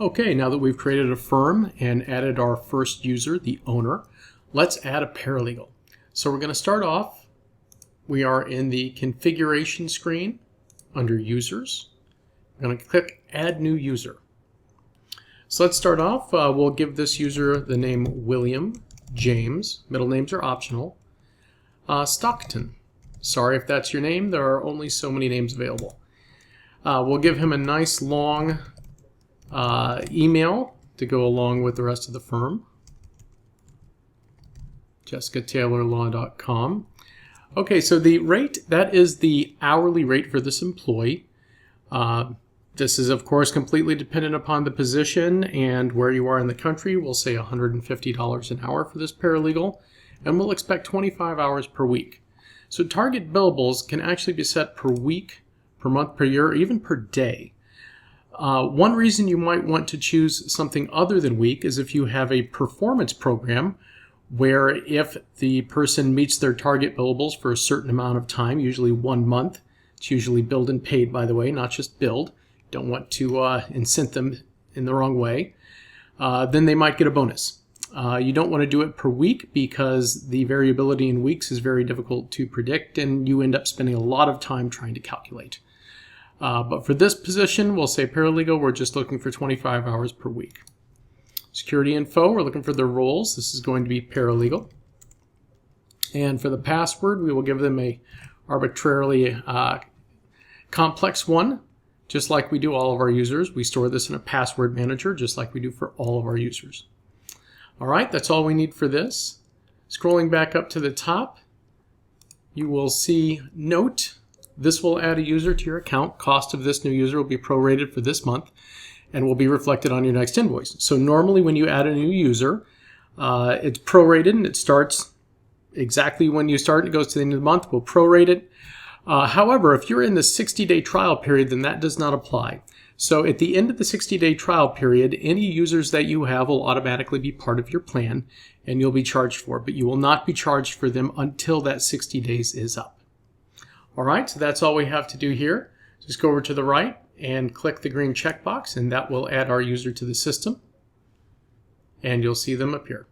Okay, now that we've created a firm and added our first user, the owner, let's add a paralegal. So we're going to start off, we are in the configuration screen under users. I'm going to click add new user. So let's start off, we'll give this user the name William James, middle names are optional. Stockton, sorry if that's your name, there are only so many names available. We'll give him a nice long email to go along with the rest of the firm. JessicaTaylorLaw.com. Okay, so the rate, that is the hourly rate for this employee. This is, of course, completely dependent upon the position and where you are in the country. We'll say $150 an hour for this paralegal, and we'll expect 25 hours per week. So target billables can actually be set per week, per month, per year, or even per day. One reason you might want to choose something other than week is if you have a performance program where if the person meets their target billables for a certain amount of time, usually 1 month, it's usually billed and paid, by the way, not just billed. Don't want to incent them in the wrong way. Then they might get a bonus. You don't want to do it per week because the variability in weeks is very difficult to predict and you end up spending a lot of time trying to calculate. But for this position, we'll say paralegal, we're just looking for 25 hours per week. Security info, we're looking for their roles. This is going to be paralegal. And for the password, we will give them a arbitrarily complex one, just like we do all of our users. We store this in a password manager, just like we do for all of our users. All right, that's all we need for this. Scrolling back up to the top, you will see note. This will add a user to your account. Cost of this new user will be prorated for this month and will be reflected on your next invoice. So normally when you add a new user, it's prorated and it starts exactly when you start. It goes to the end of the month. We'll prorate it. However, if you're in the 60-day trial period, then that does not apply. So at the end of the 60-day trial period, any users that you have will automatically be part of your plan and you'll be charged for, but you will not be charged for them until that 60 days is up. All right, so that's all we have to do here. Just go over to the right and click the green checkbox, and that will add our user to the system, and you'll see them appear.